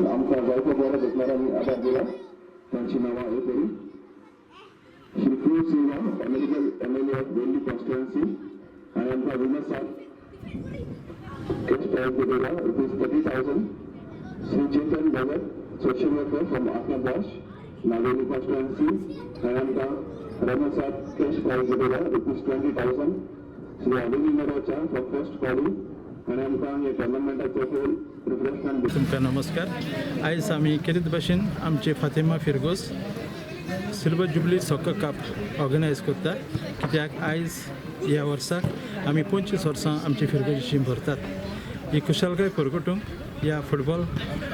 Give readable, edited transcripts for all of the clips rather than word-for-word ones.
आमच्या गायकवाडद्वारा देखणारा मी आभार दिला. त्यांची नावं आहे तरी Shri P Singh American MLA of Delhi constituency आणि आमचा विनर साहेब कैश प्राइज दिलेला ₹30,000. Shri Chetan Bhagat social worker from Atmadas Nagoli constituency आणि आमचा रमेश साहेब कैश प्राइज दिलेला ₹20,000. Shri Abhini Narocha for first calling आणि आमकां हे टुर्नामेंटाचो तुमकां नमस्कार. आयज आमी केरीत भाशेन आमचे फातिमा फिरगोस silver jubilee soccer cup organise करता. कित्याक आयज ह्या वर्साक आमी 25 वर्सां आमची फिरगोची टीम भरतात. ही खुशालकाय परगटूंक ह्या फुटबॉल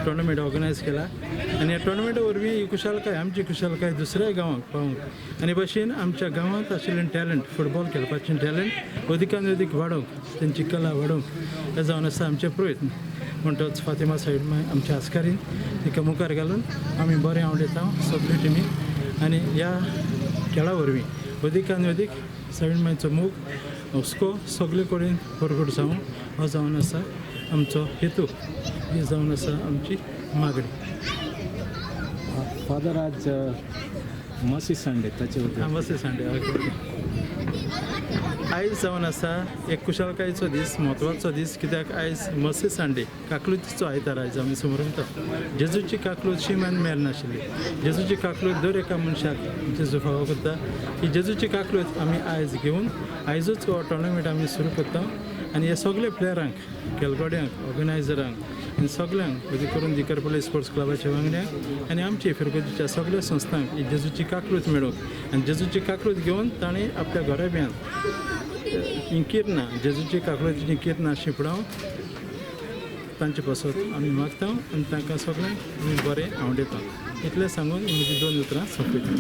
टुर्नामेंट ऑर्गनायज केला आनी ह्या टुर्नामेंटा वरवीं ही खुशालकाय आमची खुशालकाय दुसऱ्या गांवांक पावूंक आनी भाशेन आमच्या गांवांत आशिल्लें टॅलंट फुटबॉल खेळपाचें टॅलंट अदिकान अदीक वाडोवंक तांची कला वाडोवंक हें जावन आसा आमचें प्रयत्न. म्हणटच फातिमा सायड आमच्या आस्कारीन तिका मुखार घालून आमी बरें आवडयता सगळे टिमीक आनी ह्या खेळा वरवीं अदिकान अदीक सायड मायचो मोग हुस्को सगळे कडेन परगट जावं हो जावन आसा आमचो हेतू. ही जावन आसा आमची मागणी. फादर आज मसी संडे ताचे मसी संडे आयज जावन आसा एक कुशलकायेचो दीस म्हत्वाचो दीस. कित्याक आयज मसी संडे काकलुतीचो आयतार आयज आमी समरता. जेजूची काकलूत शिमान मेळनाशिल्ली. जेजूची काकलूत दर एका मनशाक जेजू फावो करता. ही जेजूची काकलूत आमी आयज घेवन आयजूच हो टुर्नामेंट आमी सुरू करता आनी हे सगळे प्लेयरांक खेळगड्यांक ऑर्गनायझरांक आनी सगळ्यांक हेजे करून दिकरपल्ली स्पोर्ट्स क्लबाच्या वांगड्यांक आनी आमचे फिरगोजीच्या सगळ्या संस्थांक ही जेजूची काकलूत मेळोवंक आनी जेजूची काकलूत घेवन ताणें आपल्या घोराब्यान ही किर्नां जेजूची काकलूतीची किर्नां शिंपडावंक तांचे पासत आमी मागता आनी तांकां सगळ्यांक आमी बरें आवडयता. इतलें सांगून म्हजी 2 उतरां सोंपयता.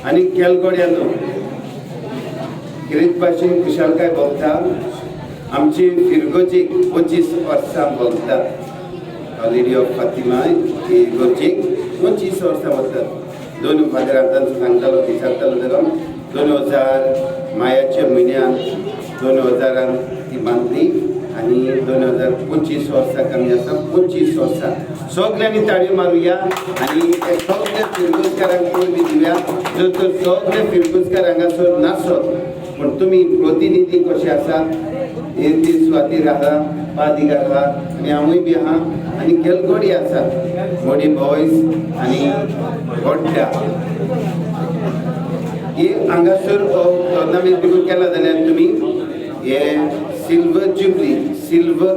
आणि केलगोड्यानो किरीत भाशेन खुशालकाय भोगता. आमची फिरगोजीक 25 वर्सां भोगता. लेडी ऑफ फातिमा फिरगोजीक 25 वर्सां भोगतात. 2015 सांगतालो विचारतालो जाल्यार 2000 मायाच्या म्हयन्यान 2000 ती बांदली आनी 2025 वर्साक आमी आसा. 25 वर्सां सगळ्यांनी ताळयो मारुया आनी सगळे फिरगोजकारांक पळोवपी दिवया. जर तर सगळे फिरगोजकार हांगासर नासत पूण तुमी प्रतिनिधी कशे आसात. ती स्वाती आहा, पादीक आहा आनी हांवूय बी आहा आनी केलगोडी आसा. मोडी बॉयज आनी गोड्डा ही हांगासर टुर्नामेंट बिगून केला जाल्यार तुमी हे silver jubilee silver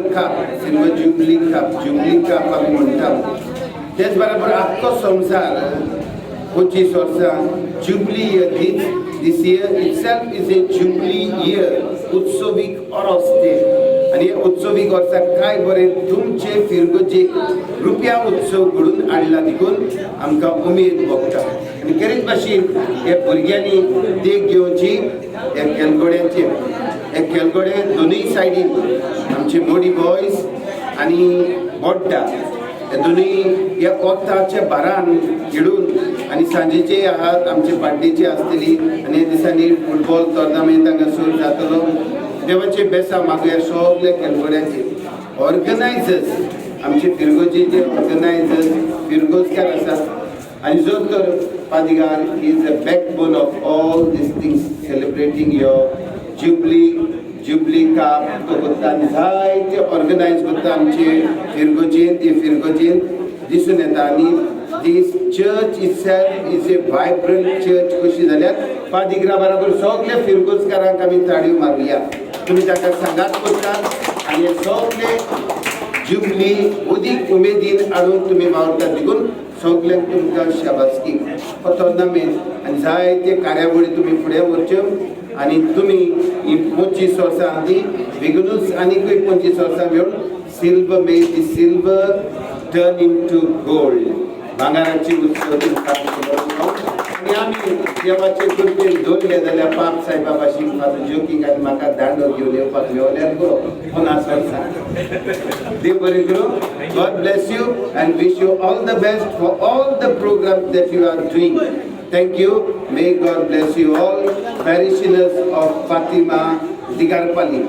jubilee cup आमी म्हणटा. तेच बरोबर आख्खो संवसार 25 वर्सां jubilee year this year itself is a jubilee year उत्सवीक ओरोस ते आणि उत्सवीक वर्साक काय बरें तुमचे फिरगोचेक रुपया उत्सव घडून हाडला देखून आमकां उमेद भोगता आनी खरेच भाशेन हे भुरग्यांनी देख घेवची हे खेलगडे दोनूय सायडीन आमचे मोडी बॉयज आनी बोड्डा हे दोनूय ह्या कोताच्या बारान खेळून आनी सांजेचे आहात आमचे पाड्डेची आसतली आनी ह्या दिसांनी फुटबॉल टोर्नामेंट हांगासर जातलो देवाचे बेसा मागुया सगळे खेळगड्यांचे ऑर्गनायझर्स आमचे फिरगोचे ऑर्गनायझर्स फिरगोजकार आसात आनी जो तर पादिगार is the backbone of all these things celebrating your jubilee cup तो करता आनी जायते ऑर्गनायज करता आमचे फिरगोचेन दिसून येता आनी this church itself is a vibrant church कशी जाल्यार पादिगरा बरोबर सगळे फिरगोजकारांक आमी ताळयो मारुया तुमी ताका सांगात करतात आनी हे सगळे जुबली उदीक उमेदीन हाडून तुमी वावरतात देखून सगळ्यांक तुमकां शाबासकी हो टोर्नामेंट आनी जायते कार्यावळी तुमी फुडें व्हरच्यो आनी तुमी ही 25 वर्सां ती बेगीनूच आनीकूय 25 वर्सां मेळून सिल्वर मे दी सिल्वर टर्न इनटू गोल्ड भांगाराची उत्सव आनी आमी देवाचे कृपेन दवरले जाल्यार पाप सायबा भाशेन म्हाजो जोकींग आनी म्हाका दांडो घेवन येवपाक मेवल्यार गो 50 वर्सां देव बरें करूं God bless you and wish you all the best for all the programs that you are doing. Thank you. May God bless you all, parishioners of Fatima Digarpalli.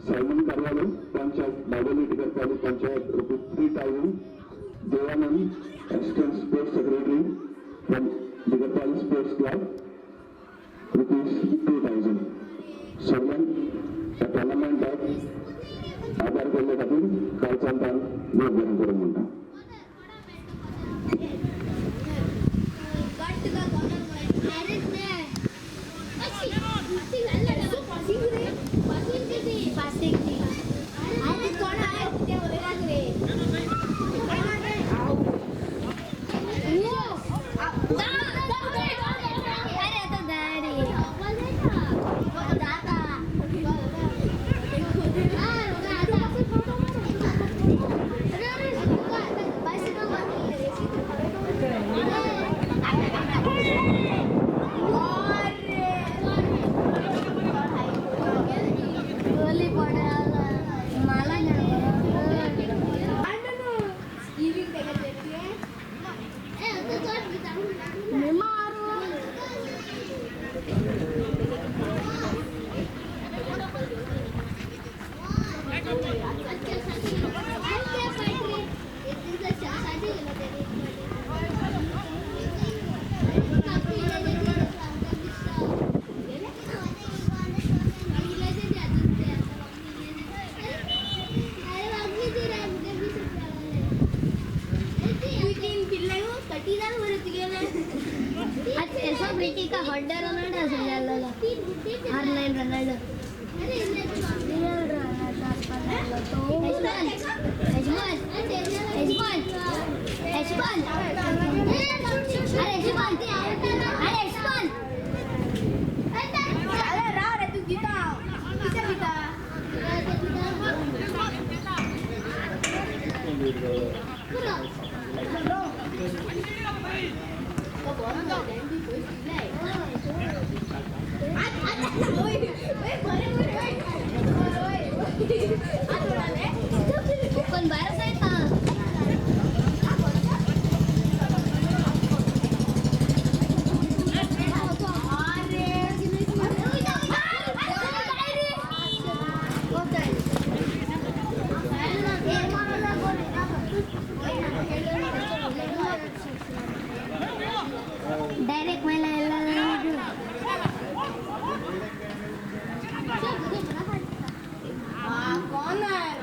Simon कार्यालय पंचायत बाडोली टिकरपाली panchayat ₹3,000 Devanand assistant sports secretary from Digarpalli Sports Club ₹2,000 सगळ्यांक त्या टोर्नामेंटाक आदार केल्ले खातीर कालचांतान लोक बरें करूं म्हणटा. मागीर